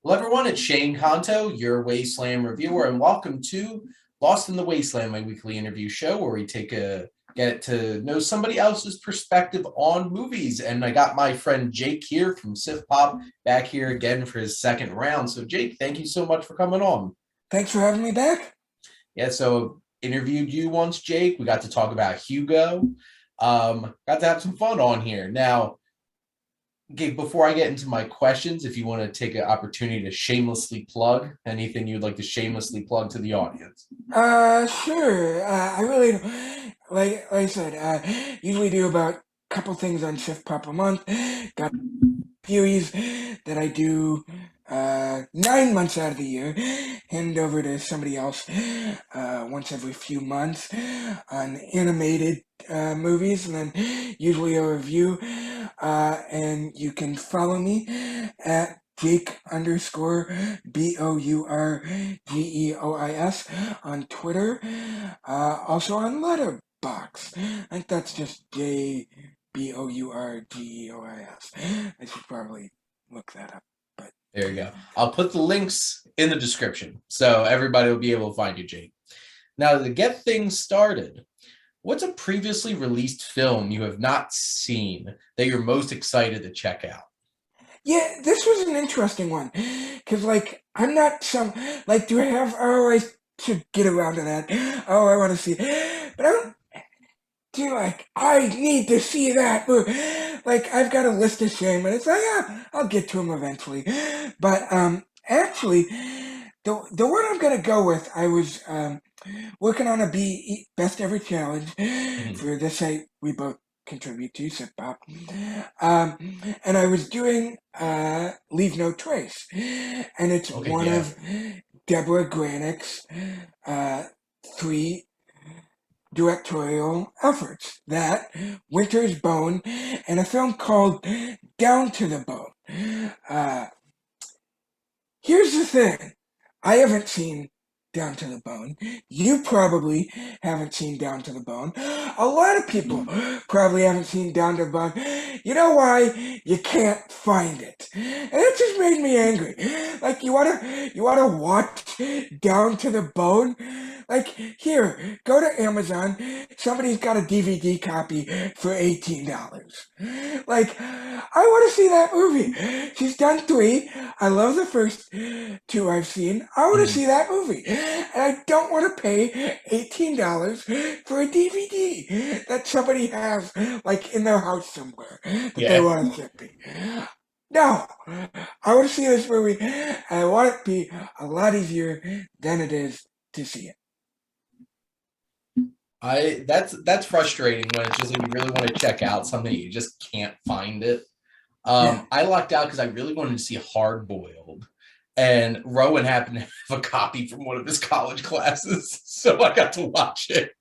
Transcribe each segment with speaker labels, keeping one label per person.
Speaker 1: Hello, everyone. It's Shane Kanto, your Wasteland Reviewer, and welcome to Lost in the Wasteland, my weekly interview show where we get to know somebody else's perspective on movies. And I got my friend Jake here from SiftPop back here again for his second round. So, Jake, thank you so much for coming on.
Speaker 2: Thanks for having me back.
Speaker 1: Yeah, so interviewed you once, Jake. We got to talk about Hugo. Got to have some fun on here. Now, okay, before I get into my questions, if you want to take an opportunity to shamelessly plug anything you'd like to shamelessly plug to the audience.
Speaker 2: Sure. I really like I said. Usually do about a couple things on SiftPop a month. Got series that I do 9 months out of the year. Hand over to somebody else once every few months on animated movies, and then usually a review. And you can follow me at Jake underscore Bourgeois on Twitter. Also on Letterbox. I think that's just Bourgeois. I should probably look that up. But
Speaker 1: There you go. I'll put the links in the description so everybody will be able to find you, Jake. Now, to get things started, what's a previously released film you have not seen that you're most excited to check out?
Speaker 2: yeah, this was an interesting one. Cause I'm not do I have, oh, I should get around to that. Oh, I want to see it. But I don't do I need to see that. I've got a list of shame and it's like, yeah, I'll get to them eventually. But, actually, the one I'm gonna go with, I was, working on a best ever challenge
Speaker 1: Mhm.
Speaker 2: for this site we both contribute to, SiftPop. Um, and I was doing Leave No Trace. And it's
Speaker 1: Okay,
Speaker 2: one
Speaker 1: yeah.
Speaker 2: of Deborah Granick's three directorial efforts. That, Winter's Bone, and a film called Down to the Bone. Uh, Here's the thing. I haven't seen Down to the Bone. You probably haven't seen Down to the Bone. A lot of people probably haven't seen Down to the Bone. You know why? You can't find it. And it just made me angry. You wanna watch Down to the Bone? Here, go to Amazon. Somebody's got a DVD copy for $18. I want to see that movie. She's done three. I love the first two I've seen. I want to
Speaker 1: Mhm.
Speaker 2: see that movie. And I don't want to pay $18 for a DVD that somebody has, in their house somewhere that they
Speaker 1: Yeah.
Speaker 2: want to ship me. No, I want to see this movie, and I want it to be a lot easier than it is to see it.
Speaker 1: That's frustrating when it's just like you really want to check out something you just can't find it.
Speaker 2: Yeah.
Speaker 1: I lucked out because I really wanted to see Hard Boiled, and Rowan happened to have a copy from one of his college classes, so I got to watch it.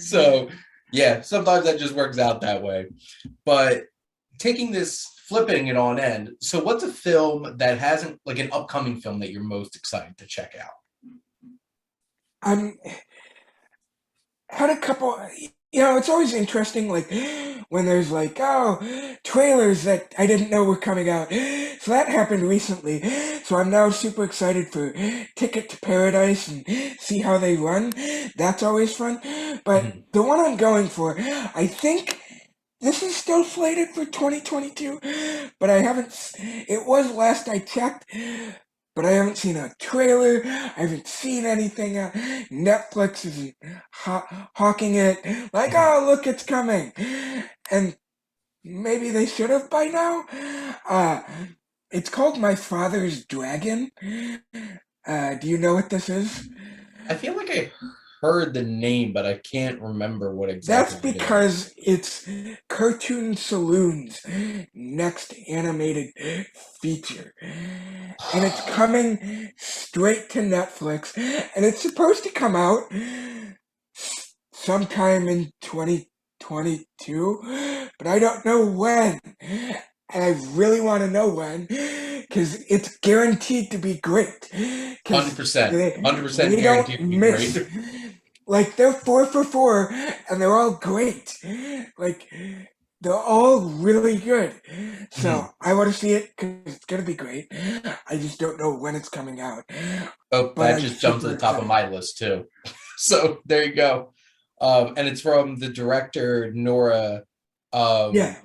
Speaker 1: So yeah, sometimes that just works out that way. But taking this, flipping it on end. So what's a film that hasn't like an upcoming film that you're most excited to check out?
Speaker 2: I'm had a couple. It's always interesting, when there's trailers that I didn't know were coming out. So that happened recently. So I'm now super excited for Ticket to Paradise and see how they run. That's always fun. But
Speaker 1: Mhm.
Speaker 2: the one I'm going for, I think this is still slated for 2022, but I haven't. It was last I checked, but I haven't seen a trailer. I haven't seen anything. Netflix isn't hawking it.
Speaker 1: Mhm.
Speaker 2: Oh, look, it's coming. And maybe they should have by now. Uh, it's called My Father's Dragon. Do you know what this is?
Speaker 1: I feel like I heard the name, but I can't remember what
Speaker 2: That's
Speaker 1: exactly it is.
Speaker 2: because it's Cartoon Saloon's next animated feature. And it's coming straight to Netflix. And it's supposed to come out sometime in 2022, but I don't know when. And I really want to know when, because it's guaranteed to be great. Because
Speaker 1: 100%. 100%
Speaker 2: they don't
Speaker 1: guaranteed to be great.
Speaker 2: miss. They're 4 for 4, and they're all great. Like they're all really good. So
Speaker 1: Mhm.
Speaker 2: I want to see it because it's gonna be great. I just don't know when it's coming out,
Speaker 1: Oh,
Speaker 2: but
Speaker 1: that
Speaker 2: I'm
Speaker 1: just jumped to
Speaker 2: super
Speaker 1: the top of
Speaker 2: excited.
Speaker 1: my list too. So there you go. And it's from the director Nora
Speaker 2: Yeah,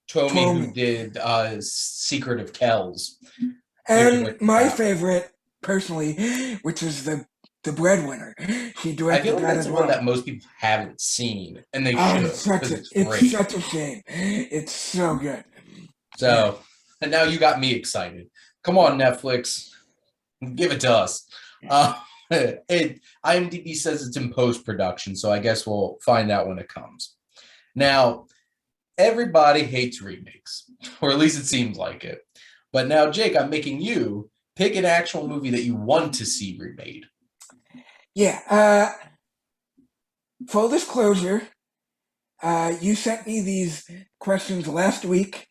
Speaker 1: Tomei, who
Speaker 2: Tommy.
Speaker 1: did Secret of Kells, who
Speaker 2: And
Speaker 1: directed
Speaker 2: my
Speaker 1: that one.
Speaker 2: favorite, personally, which is the breadwinner. She
Speaker 1: I feel
Speaker 2: directed
Speaker 1: like
Speaker 2: that
Speaker 1: that's the
Speaker 2: as
Speaker 1: one
Speaker 2: well.
Speaker 1: that most people haven't seen, and they
Speaker 2: Oh,
Speaker 1: should because it's
Speaker 2: it's
Speaker 1: great.
Speaker 2: such a shame. It's so good. Yeah.
Speaker 1: So, and now you got me excited. Come on, Netflix, give it to us. IMDb says it's in post production, so I guess we'll find out when it comes. Now, everybody hates remakes, or at least it seems like it. But now, Jake, I'm making you pick an actual movie that you want to see remade.
Speaker 2: Yeah. Full disclosure, you sent me these questions last week,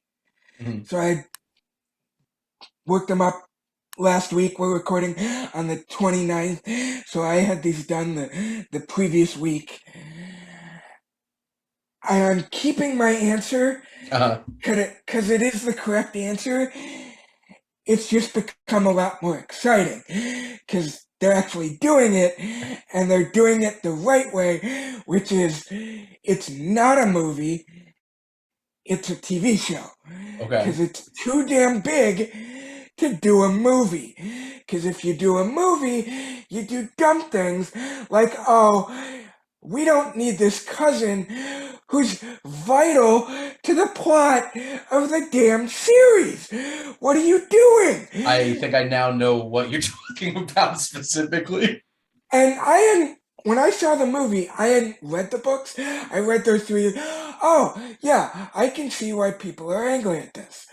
Speaker 1: Mhm.
Speaker 2: so I worked them up last week. We're recording on the 29th, so I had these done the previous week. I'm keeping my answer
Speaker 1: Uh-huh.
Speaker 2: because it is the correct answer. It's just become a lot more exciting because they're actually doing it and they're doing it the right way, which is it's not a movie, it's a TV show
Speaker 1: Okay.
Speaker 2: because it's too damn big to do a movie. Because if you do a movie, you do dumb things like, oh, we don't need this cousin who's vital to the plot of the damn series. What are you doing?
Speaker 1: I think I now know what you're talking about specifically.
Speaker 2: And when I saw the movie, I hadn't read the books. I read those three. Oh, yeah, I can see why people are angry at this.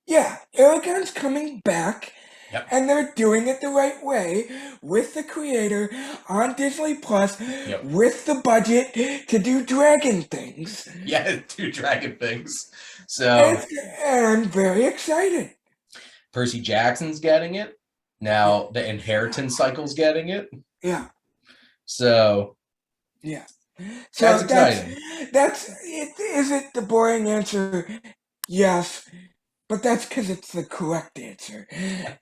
Speaker 2: Yeah, Aragon's coming back,
Speaker 1: Yep.
Speaker 2: and they're doing it the right way with the creator on Disney Plus
Speaker 1: Yep.
Speaker 2: with the budget to do dragon things.
Speaker 1: Yeah, two dragon things.
Speaker 2: And,
Speaker 1: So
Speaker 2: and I'm very excited.
Speaker 1: Percy Jackson's getting it.
Speaker 2: Yeah,
Speaker 1: Now the inheritance cycle's getting it.
Speaker 2: yeah,
Speaker 1: So
Speaker 2: yeah.
Speaker 1: that's
Speaker 2: So
Speaker 1: exciting.
Speaker 2: that's it. Is it the boring answer? Yes, but that's because it's the correct answer.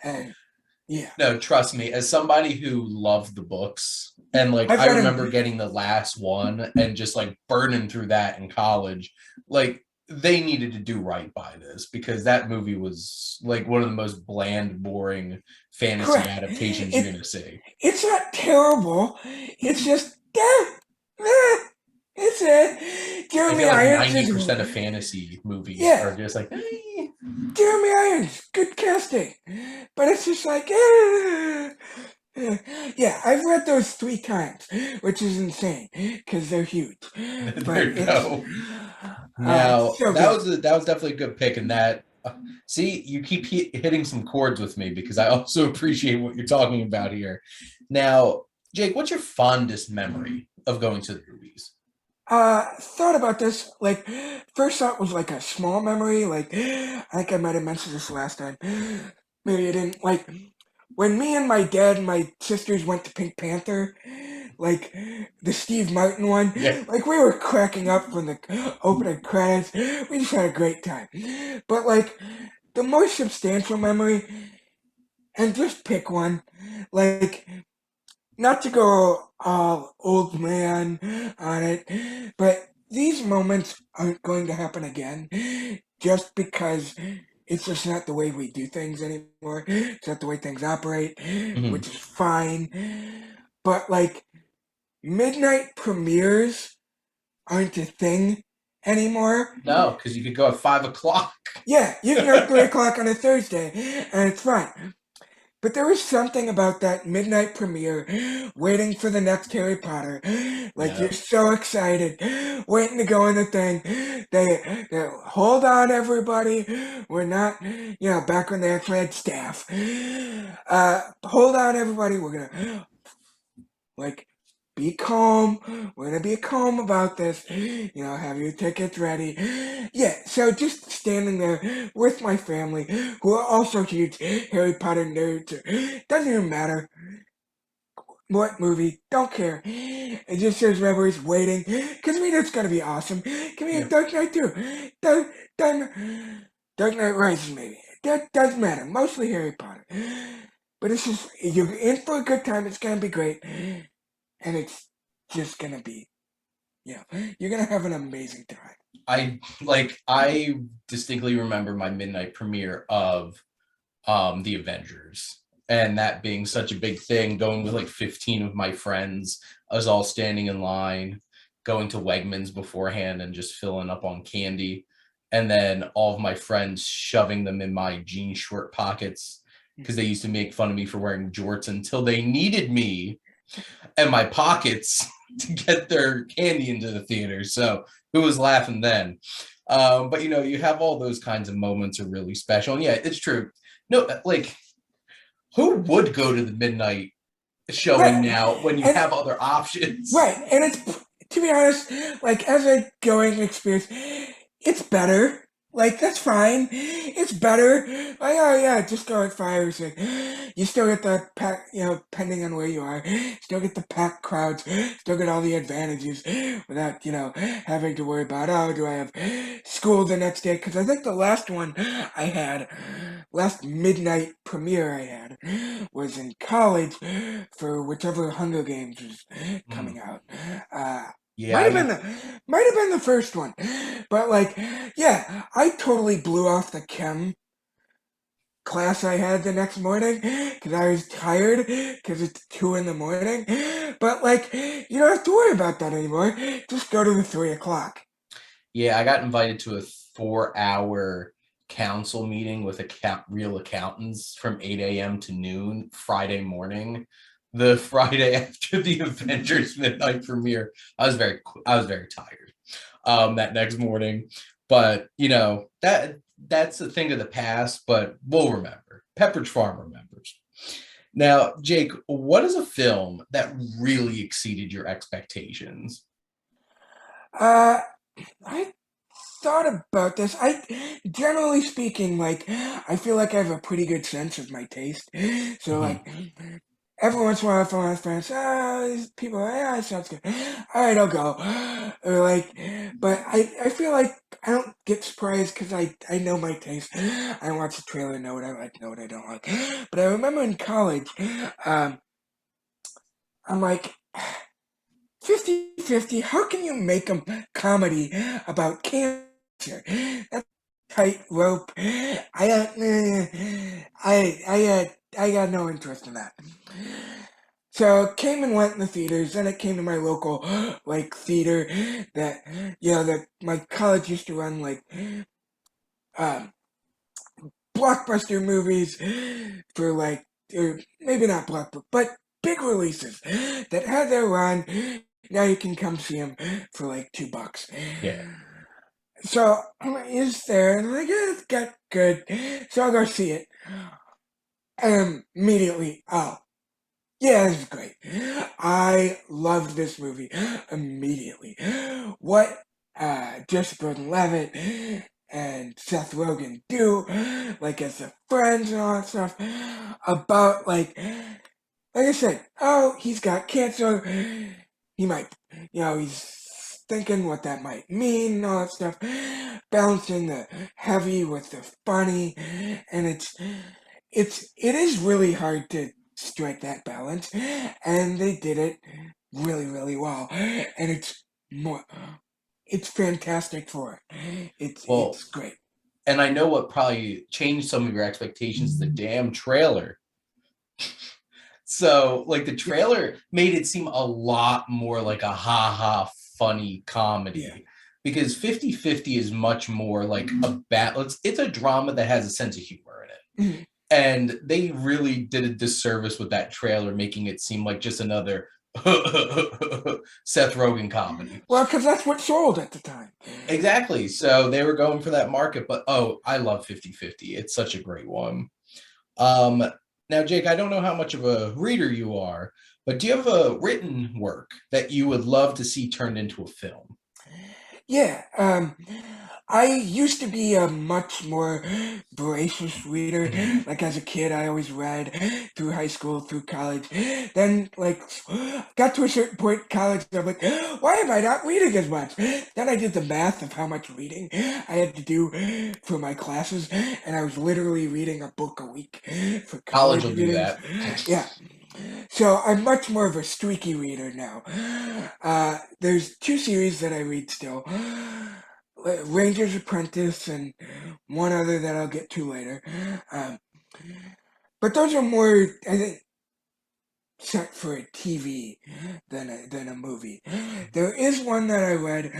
Speaker 2: And yeah,
Speaker 1: No, trust me, as somebody who loved the books, and like
Speaker 2: I've
Speaker 1: I
Speaker 2: got
Speaker 1: remember
Speaker 2: him.
Speaker 1: getting the last one and just like burning through that in college, like they needed to do right by this because that movie was like one of the most bland, boring fantasy
Speaker 2: Correct.
Speaker 1: adaptations you're gonna see.
Speaker 2: It's not terrible. It's just it's it.
Speaker 1: I
Speaker 2: Jeremy
Speaker 1: feel like
Speaker 2: Irons is
Speaker 1: 90% of fantasy movies are
Speaker 2: yeah.
Speaker 1: just like,
Speaker 2: Jeremy Irons, good casting, but it's just like yeah. I've read those 3 times, which is insane because they're huge. But
Speaker 1: there you
Speaker 2: it's
Speaker 1: go. Now
Speaker 2: so
Speaker 1: that
Speaker 2: good.
Speaker 1: was that was definitely a good pick, and that see you keep hitting some chords with me because I also appreciate what you're talking about here. Now, Jake, what's your fondest memory of going to the movies?
Speaker 2: Thought about this. Like, first thought was like a small memory. Like, I think I might have mentioned this last time. Maybe I didn't. Like, when me and my dad and my sisters went to Pink Panther, like the Steve Martin one,
Speaker 1: Yeah,
Speaker 2: like we were cracking up from the opening credits. We just had a great time. But like the more substantial memory, and just pick one, like not to go all old man on it, but these moments aren't going to happen again just because it's just not the way we do things anymore. It's not the way things operate,
Speaker 1: mhm.
Speaker 2: which is fine. But like midnight premieres aren't a thing anymore.
Speaker 1: No, because you could go at 5 o'clock.
Speaker 2: Yeah, you can go at 3 o'clock on a Thursday and it's fine. But there was something about that midnight premiere, waiting for the next Harry Potter. Like
Speaker 1: Yeah,
Speaker 2: you're so excited, waiting to go in the thing. They hold on, everybody. We're not, back when they actually had staff. Hold on, everybody. We're gonna like be calm. We're gonna be calm about this. Have your tickets ready. Yeah, so just standing there with my family, who are also huge Harry Potter nerds. Doesn't even matter. what movie, don't care. It just says memories waiting. Because I mean, it's going to be awesome. Give me a
Speaker 1: Yeah.
Speaker 2: Dark Knight too. Dark, Dark, Dark Knight Rises, maybe. That doesn't matter. Mostly Harry Potter. But it's just, you're in for a good time. It's going to be great. And it's just going to be, you're going to have an amazing time.
Speaker 1: I distinctly remember my midnight premiere of the Avengers, and that being such a big thing, going with like 15 of my friends, us all standing in line, going to Wegmans beforehand and just filling up on candy, and then all of my friends shoving them in my jean short pockets because they used to make fun of me for wearing jorts until they needed me and my pockets to get their candy into the theater. So who was laughing then? But you have all those kinds of moments are really special. And yeah, it's true. No, like who would go to the midnight showing
Speaker 2: Right.
Speaker 1: now when you
Speaker 2: And
Speaker 1: have other options?
Speaker 2: right, and it's, to be honest, like as a going experience, it's better. Like that's fine. It's better. Like oh yeah, just go at 5 or 6. You still get the pack, depending on where you are. Still get the packed crowds. Still get all the advantages without having to worry about do I have school the next day? Because I think the last one I had, last midnight premiere I had, was in college for whichever Hunger Games was coming out.
Speaker 1: Yeah, I mean,
Speaker 2: Might have been the first one, but like, yeah, I totally blew off the chem class I had the next morning because I was tired because it's 2 in the morning. But like, you don't have to worry about that anymore. Just go to the 3 o'clock.
Speaker 1: yeah, I got invited to a 4-hour council meeting with real accountants from 8 a.m. to noon Friday morning. The Friday after the Avengers midnight premiere, I was very tired that next morning. But that's a thing of the past, but we'll remember. Pepperidge Farm remembers. Now, Jake, what is a film that really exceeded your expectations?
Speaker 2: Uh, I thought about this. Generally speaking, like, I feel like I have a pretty good sense of my taste. So,
Speaker 1: Mhm.
Speaker 2: like, every once in a while, if I'm with friends, these people, yeah, it sounds good. All right, I'll go. Or like, but I feel like I don't get surprised because I know my taste. I watch the trailer, know what I like, know what I don't like. But I remember in college, um, I'm like, 50-50. How can you make a comedy about cancer? That's tightrope. I got no interest in that. So it came and went in the theaters. Then it came to my local like theater that that my college used to run like um, blockbuster movies for like or maybe not blockbuster but big releases that had their run. Now you can come see them for like $2.
Speaker 1: Yeah.
Speaker 2: So it's there, and I'm like, yeah, it's got good. So I'll go see it. And immediately, oh, yeah, this is great. I loved this movie immediately. What Joseph Gordon-Levitt and Seth Rogen do, like as the friends and all that stuff, about like I said, oh, he's got cancer. He might, he's thinking what that might mean and all that stuff. Balancing the heavy with the funny, and it is really hard to strike that balance, and they did it really, really well. And it's fantastic for it.
Speaker 1: Well,
Speaker 2: It's great.
Speaker 1: and I know what probably changed some of your expectations, the damn trailer. So, like, the
Speaker 2: Yeah,
Speaker 1: trailer made it seem a lot more like a ha-ha funny
Speaker 2: yeah.
Speaker 1: comedy because 50-50 is much more like a battle. It's a drama that has a sense of humor in it.
Speaker 2: Mhm.
Speaker 1: And they really did a disservice with that trailer, making it seem like just another Seth Rogen comedy.
Speaker 2: Well, because that's what sold at the time.
Speaker 1: Exactly. So they were going for that market, but I love 50-50. It's such a great one. Um, Now, Jake, I don't know how much of a reader you are, but do you have a written work that you would love to see turned into a film?
Speaker 2: Yeah. I used to be a much more voracious reader.
Speaker 1: Mhm.
Speaker 2: Like as a kid, I always read through high school, through college. Then, like, got to a certain point in college, I'm like, why am I not reading as much? Then I did the math of how much reading I had to do for my classes, and I was literally reading a book a week for
Speaker 1: College
Speaker 2: college
Speaker 1: will do
Speaker 2: readings.
Speaker 1: that.
Speaker 2: Yeah. So I'm much more of a streaky reader now. There's two series that I read still. Ranger's Apprentice and one other that I'll get to later. Um, but those are more, I think, set for a TV than a movie. There is one that I read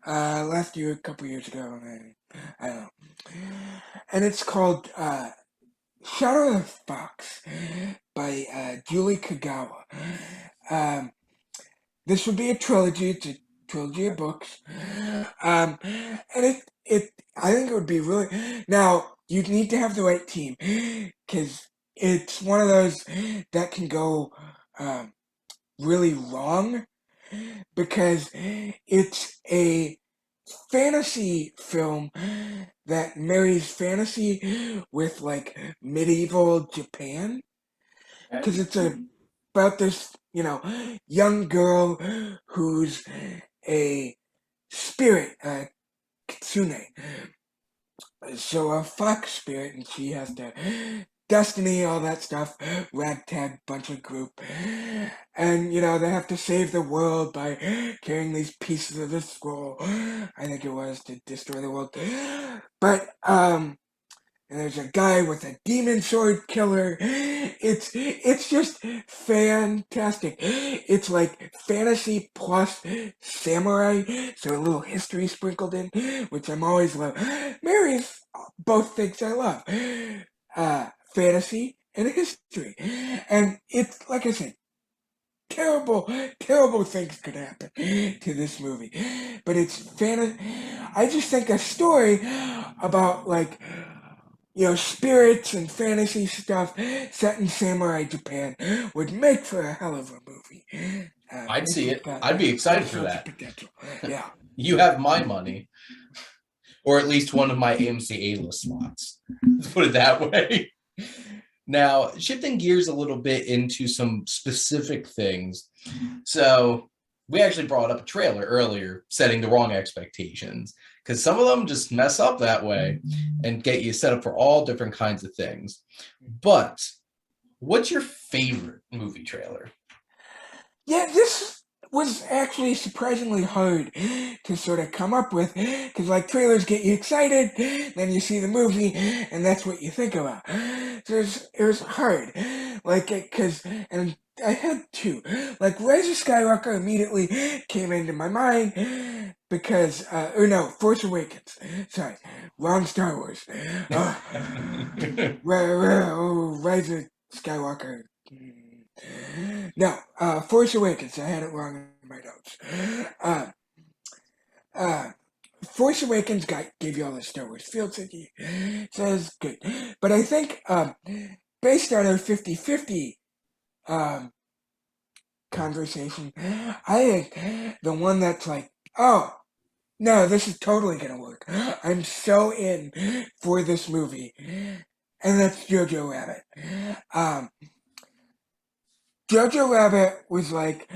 Speaker 2: last year, a couple years ago. I don't know. And it's called Shadow of the Fox by Julie Kagawa. Um, this would be a trilogy. It's a trilogy of books. And I think it would be really. Now, you need to have the right team because it's one of those that can go um, really wrong because it's a fantasy film that marries fantasy with like medieval Japan because it's about this, young girl who's a spirit, kitsune. So a fox spirit, and she has to destiny, all that stuff, ragtag bunch of group, and they have to save the world by carrying these pieces of the scroll. I think it was to destroy the world, but and there's a guy with a demon sword killer. It's just fantastic. It's like fantasy plus samurai, so a little history sprinkled in, which I'm always love. Marries both things I love, fantasy and history, and it's like I said. Terrible, terrible things could happen to this movie, but it's fantasy. I just think a story about like spirits and fantasy stuff set in samurai Japan would make for a hell of a movie.
Speaker 1: I'd
Speaker 2: It's
Speaker 1: see
Speaker 2: just
Speaker 1: it.
Speaker 2: got
Speaker 1: I'd be
Speaker 2: all
Speaker 1: excited for
Speaker 2: sorts of
Speaker 1: that.
Speaker 2: potential. Yeah.
Speaker 1: You have my money, or at least one of my AMC A-list slots. Let's put it that way. Now, shifting gears a little bit into some specific things. So, we actually brought up a trailer earlier, setting the wrong expectations, because some of them just mess up that way and get you set up for all different kinds of things. But what's your favorite movie trailer?
Speaker 2: Yeah, this was actually surprisingly hard to sort of come up with because like trailers get you excited, then you see the movie, and that's what you think about. So it was hard, like because and I had two, like Rise of Skywalker immediately came into my mind because or no, Force Awakens. Sorry, wrong Star Wars. Rise of Skywalker. No, Force Awakens. I had it wrong in my notes. Uh, uh, Force Awakens gave you all the Star Wars feel to you. So it's good. But I think based on our 50-50 um, conversation, I think the one that's like, oh, no, this is totally going to work. I'm so in for this movie. And that's Jojo Rabbit. Um, Jojo Rabbit was like,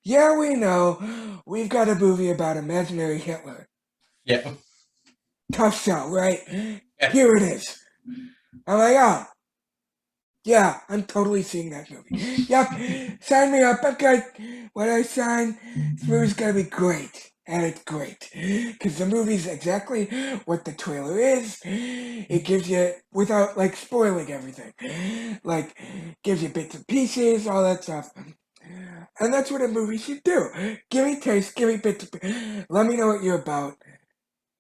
Speaker 2: yeah, we know. We've got a movie about imaginary Hitler.
Speaker 1: Yeah.
Speaker 2: Tough sell, right?
Speaker 1: Yeah.
Speaker 2: Here it is. I'm like, oh, yeah, I'm totally seeing that movie. Yep, sign me up. I've got what I signed. This movie's gonna be great. And it's great. Because the movie's exactly what the trailer is. It gives you, without like spoiling everything, like, gives you bits and pieces, all that stuff. And that's what a movie should do. Give me taste, give me bits, let me know what you're about,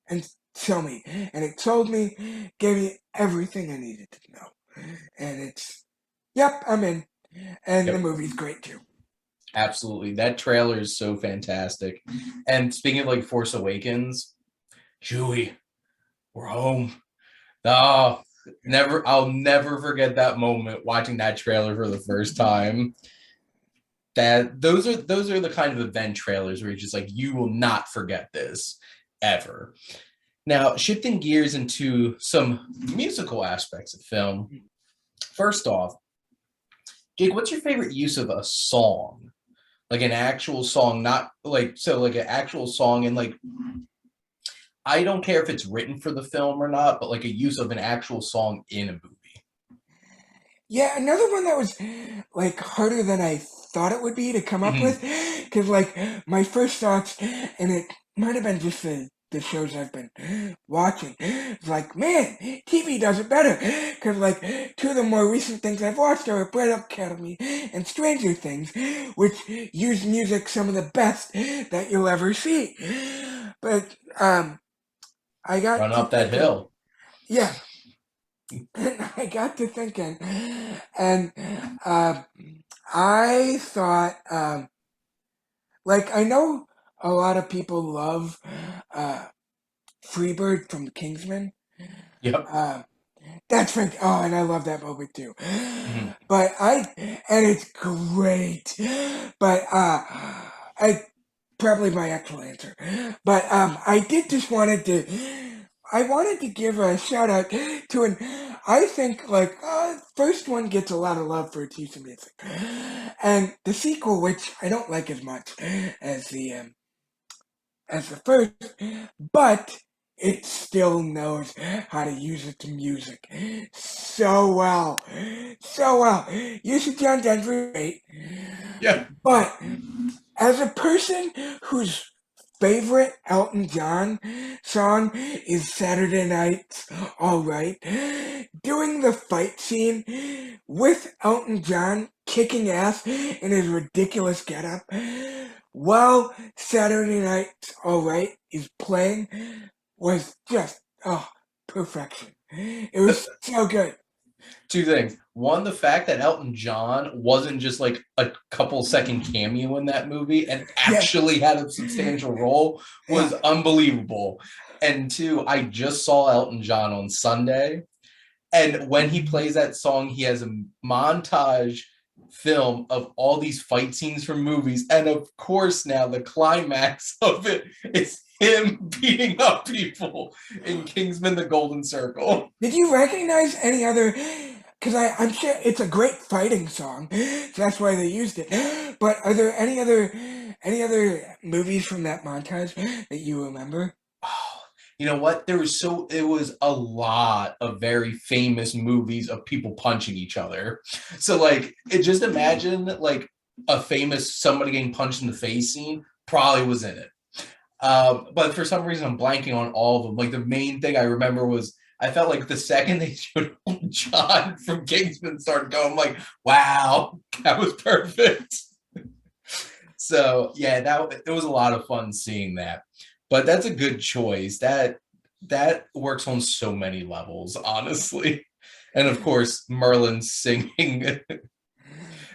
Speaker 2: and tell me. And it told me, gave me everything I needed to know. And it's, yep, I'm in. And the
Speaker 1: Yep.
Speaker 2: movie's great too.
Speaker 1: Absolutely. That trailer is so fantastic. And speaking of like Force Awakens, Chewie, we're home. Oh, I'll never forget that moment watching that trailer for the first time. Those are the kind of event trailers where you're just like, you will not forget this ever. Now, shifting gears into some musical aspects of film. First off, Jake, what's your favorite use of a song? Like an actual song, not like so like an actual song and like I don't care if it's written for the film or not, but like a use of an actual song in a movie.
Speaker 2: Yeah, another one that was like harder than I thought it would be to come up
Speaker 1: Mhm.
Speaker 2: with, because like my first thoughts, and it might have been just the shows I've been watching. It's like, man, TV does it better, because like two of the more recent things I've watched are Bread Up Academy and Stranger Things, which use music some of the best that you'll ever see. But I got
Speaker 1: Run
Speaker 2: to
Speaker 1: up that
Speaker 2: thinking,
Speaker 1: hill.
Speaker 2: yeah. I got to thinking, and um, I thought, like, I know a lot of people love uh, Freebird from Kingsman.
Speaker 1: Yep.
Speaker 2: Um, that's fantastic. Oh, and I love that movie too.
Speaker 1: Mhm.
Speaker 2: But and it's great. But I probably my actual answer. But I did just I wanted to give a shout out to an, I think like first one gets a lot of love for its use of music, and the sequel, which I don't like as much as the first, but it still knows how to use its music so well, so well. Use of John Denver, great,
Speaker 1: Yeah.
Speaker 2: but as a person whose favorite Elton John song is Saturday Night's All Right, doing the fight scene with Elton John kicking ass in his ridiculous getup while Saturday Night's All Right is playing was just, oh, perfection. It was so good.
Speaker 1: Two things. One, the fact that Elton John wasn't just like a couple second cameo in that movie and
Speaker 2: Yeah,
Speaker 1: actually had a substantial role
Speaker 2: yeah,
Speaker 1: was unbelievable. And two, I just saw Elton John on Sunday. And when he plays that song, he has a montage film of all these fight scenes from movies. And of course, now the climax of it is him beating up people in Kingsman the Golden Circle.
Speaker 2: Did you recognize any other? Because I'm sure it's a great fighting song, so that's why they used it. But are there any other movies from that montage that you remember?
Speaker 1: Oh, you know what? It was a lot of very famous movies of people punching each other. So like it just imagine like a famous somebody getting punched in the face scene probably was in it. But for some reason I'm blanking on all of them. Like the main thing I remember was I felt like the second they showed John from Kingsman started going, I'm like, wow, that was perfect. So yeah, that it was a lot of fun seeing that. But that's a good choice. That works on so many levels, honestly. And of course, Merlin singing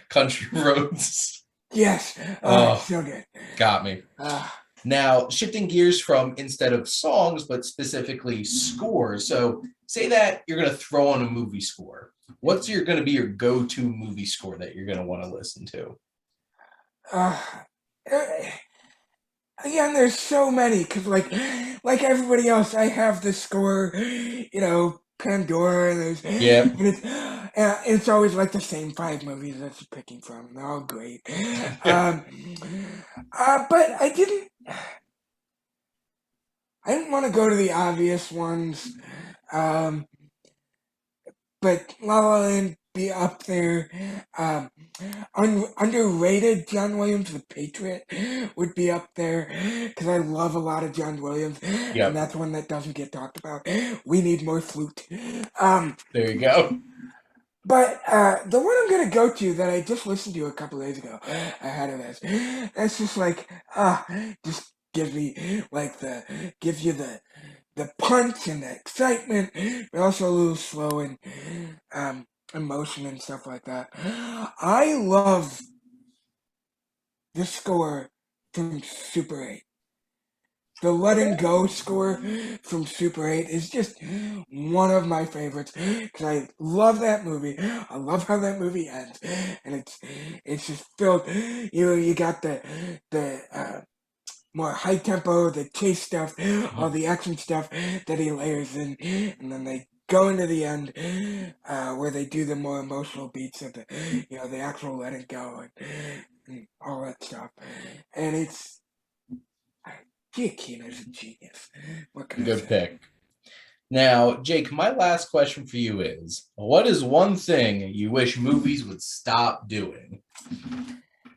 Speaker 1: Country Roads.
Speaker 2: Yes. Oh,
Speaker 1: Oh,
Speaker 2: so good.
Speaker 1: got me.
Speaker 2: Uh,
Speaker 1: Now, shifting gears from instead of songs, but specifically scores. So, say that you're going to throw on a movie score. What's your going to be your go-to movie score that you're going to want to listen to?
Speaker 2: uh, uh, Again, there's so many because, like everybody else, I have the score, Pandora.
Speaker 1: Yeah.
Speaker 2: It's always like the same five movies that you're picking from. They're all great. Um, but I didn't want to go to the obvious ones. Um, but La La Land be up there. Um, Underrated John Williams, The Patriot, would be up there because I love a lot of John Williams, and
Speaker 1: Yep.
Speaker 2: that's one that doesn't get talked about. We need more flute. Um,
Speaker 1: There you go.
Speaker 2: but the one I'm gonna go to that I just listened to a couple days ago ahead of this, that's just like just gives me like gives you the punch and the excitement, but also a little slow and um, emotion and stuff like that. I love the score from Super 8. The Letting
Speaker 1: Okay.
Speaker 2: Go score from Super 8 is just one of my favorites because I love that movie. I love how that movie ends, and it's just filled. You got the more high tempo, the chase stuff, all the action stuff that he layers in, and then they go into the end where they do the more emotional beats of the the actual letting go and all that stuff. And it's Giacchino's a genius. What can I
Speaker 1: Good
Speaker 2: say?
Speaker 1: pick. Now, Jake, my last question for you is, what is one thing you wish movies would stop doing?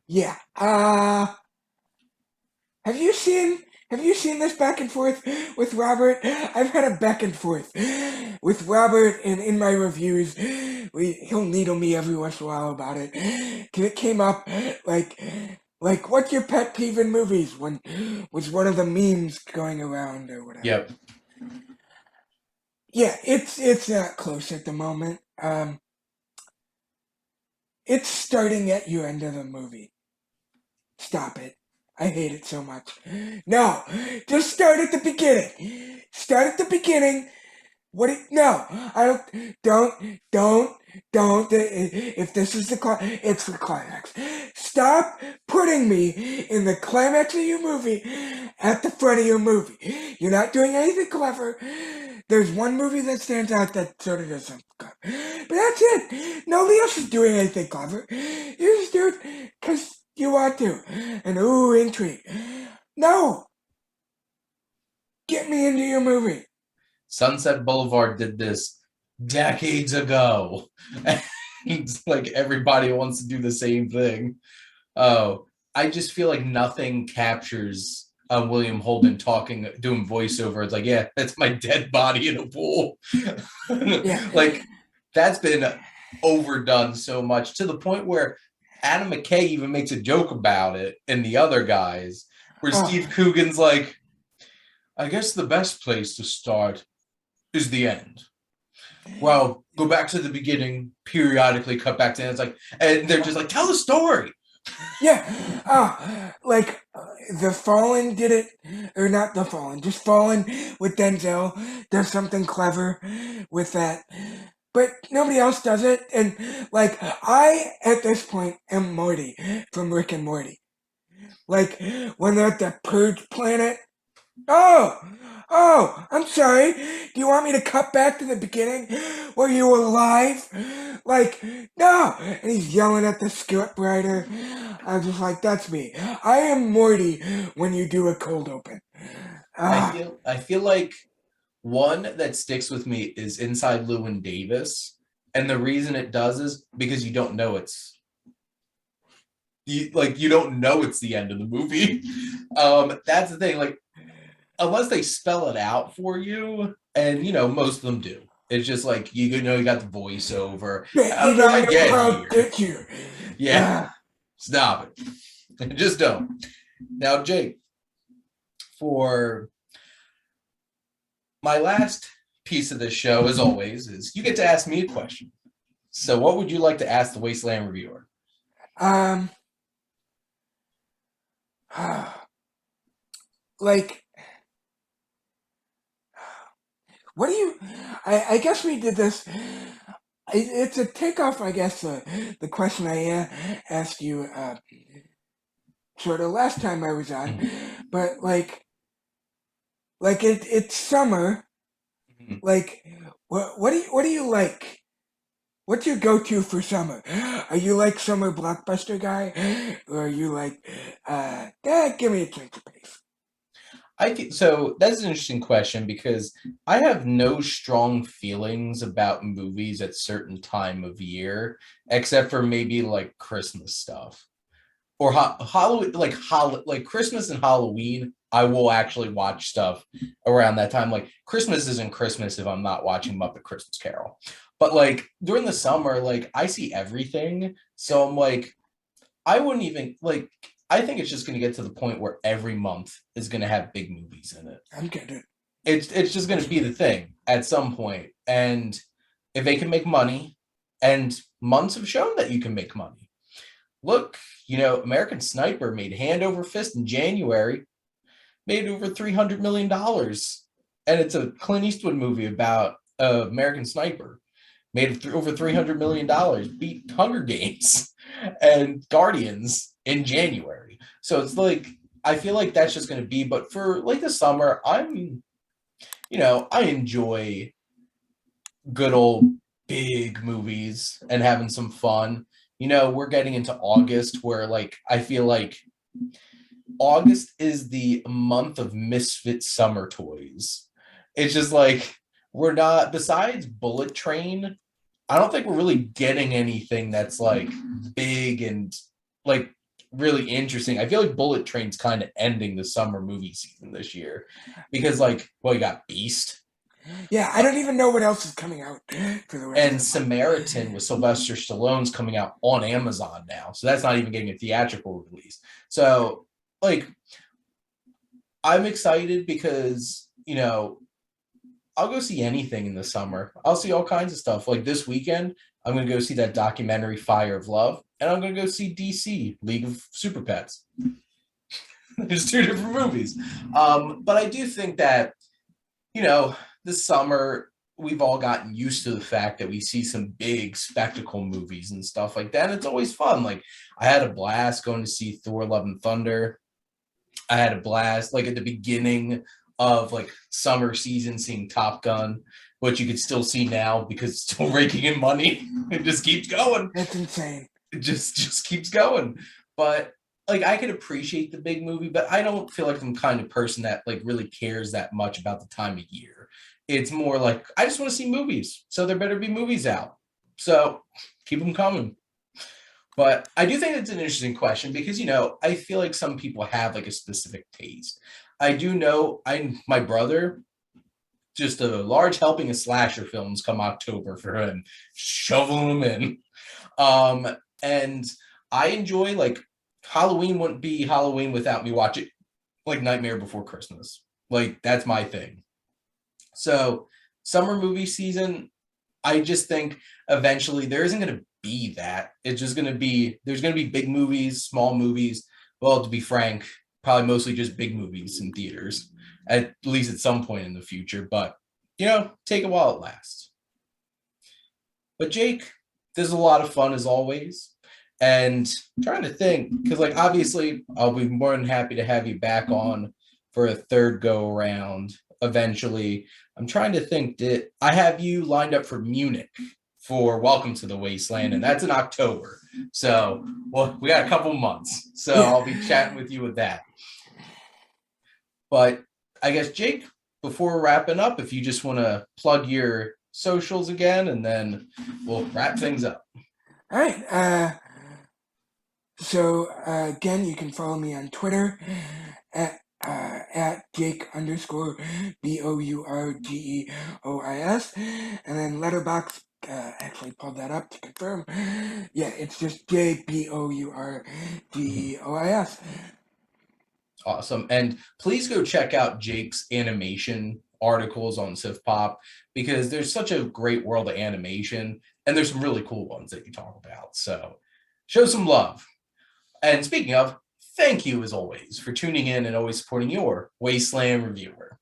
Speaker 2: Yeah. Have you seen this back and forth with Robert? I've had a back and forth with Robert, and in my reviews, he'll needle me every once in a while about it. Cause it came up like what's your pet peeve in movies? When was one of the memes going around or whatever.
Speaker 1: Yep.
Speaker 2: Yeah, it's not close at the moment. It's starting at your end of the movie. Stop it. I hate it so much. No, just start at the beginning. Start at the beginning. No, I don't. If this is it's the climax. Stop putting me in the climax of your movie at the front of your movie. You're not doing anything clever. There's one movie that stands out that sort of does something clever. But that's it. Nobody else is doing anything clever. You just do it because you want to. And ooh, intrigue. No! Get me into your movie.
Speaker 1: Sunset Boulevard did this decades ago. It's like everybody wants to do the same thing. Oh, I just feel like nothing captures William Holden doing voiceover. It's like, yeah, that's my dead body in a pool.
Speaker 2: Yeah.
Speaker 1: Like, that's been overdone so much to the point where Adam McKay even makes a joke about it and the other guys, where Steve Coogan's like, I guess the best place to start is the end. Well, go back to the beginning, periodically cut back to the end. It's like, and they're just like, tell the story.
Speaker 2: Yeah. The Fallen did it, or not The Fallen, just Fallen with Denzel. There's something clever with that. But nobody else does it. And like, I, at this point, am Morty from Rick and Morty. Like, when they're at the Purge planet. Oh, I'm sorry. Do you want me to cut back to the beginning? Were you alive? Like, no. And he's yelling at the script writer. I'm just like, that's me. I am Morty when you do a cold open.
Speaker 1: I feel like one that sticks with me is Inside Llewyn Davis. And the reason it does is because you don't know you don't know it's the end of the movie. That's the thing. Like, unless they spell it out for you, and most of them do. It's just like you got the voiceover. How did I get here? Yeah, stop it. Just don't. Now, Jake, for my last piece of this show, as always, is you get to ask me a question. So, what would you like to ask the Wasteland Reviewer?
Speaker 2: Like, what do you? I guess we did this. It's a takeoff, I guess, the question I asked you sort of last time I was on, but like it's summer. Like, what do you like? What's your go-to for summer? Are you like summer blockbuster guy, or are you like, give me a change of pace?
Speaker 1: So that's an interesting question because I have no strong feelings about movies at certain time of year, except for maybe like Christmas stuff or Halloween, like Christmas and Halloween. I will actually watch stuff around that time. Like Christmas isn't Christmas if I'm not watching Muppet Christmas Carol, but like during the summer, like I see everything. So I'm like, I wouldn't even like. I think it's just going to get to the point where every month is going to have big movies in it.
Speaker 2: I'm good.
Speaker 1: It's just going to be the thing at some point. And if they can make money, and months have shown that you can make money. Look, American Sniper made hand over fist in January, made over $300 million. And it's a Clint Eastwood movie about American Sniper. Made over $300 million, beat Hunger Games and Guardians in January. So it's like I feel like that's just going to be, but for like the summer, I enjoy good old big movies and having some fun. We're getting into August where like I feel like August is the month of misfit summer toys. It's just like we're not, besides Bullet Train, I don't think we're really getting anything that's like big and like really interesting. I feel like Bullet Train's kind of ending the summer movie season this year because like, well, you got Beast
Speaker 2: Yeah, I don't even know what else is coming out for the rest of
Speaker 1: and
Speaker 2: the month.
Speaker 1: Samaritan with Sylvester Stallone's coming out on Amazon now. So that's not even getting a theatrical release. So like I'm excited because, I'll go see anything in the summer. I'll see all kinds of stuff. Like this weekend, I'm going to go see that documentary Fire of Love, and I'm going to go see DC League of Super Pets. There's two different movies. But I do think that, this summer, we've all gotten used to the fact that we see some big spectacle movies and stuff like that. And it's always fun. Like I had a blast going to see Thor Love and Thunder. I had a blast like at the beginning of like summer season seeing Top Gun, which you could still see now because it's still raking in money. It just keeps going.
Speaker 2: That's insane.
Speaker 1: It just keeps going. But like I could appreciate the big movie, but I don't feel like I'm the kind of person that like really cares that much about the time of year. It's more like I just want to see movies. So there better be movies out. So keep them coming. But I do think it's an interesting question because I feel like some people have like a specific taste. I do know my brother, just a large helping of slasher films come October for him, shoveling them in. And I enjoy like Halloween wouldn't be Halloween without me watching like Nightmare Before Christmas. Like that's my thing. So summer movie season, I just think eventually there isn't going to be that. It's just going to be, there's going to be big movies, small movies. Well, to be frank, probably mostly just big movies in theaters, at least at some point in the future. But, take it while it lasts. But Jake, this is a lot of fun as always. And I'm trying to think, because like obviously I'll be more than happy to have you back on for a third go around eventually. I'm trying to think that I have you lined up for Munich for Welcome to the Wasteland, and that's in October. So, well, we got a couple months. So
Speaker 2: Yeah.
Speaker 1: I'll be chatting with you with that. But I guess, Jake, before wrapping up, if you just want to plug your socials again, and then we'll wrap things up.
Speaker 2: All right. So again, you can follow me on Twitter at Jake_BOURGEOIS, and then Letterbox. Actually pulled that up to confirm. Yeah, it's just JBOURGEOIS.
Speaker 1: Awesome. And please go check out Jake's animation articles on SiftPop because there's such a great world of animation and there's some really cool ones that you talk about. So show some love. And speaking of, thank you as always for tuning in and always supporting your Wasteland Reviewer.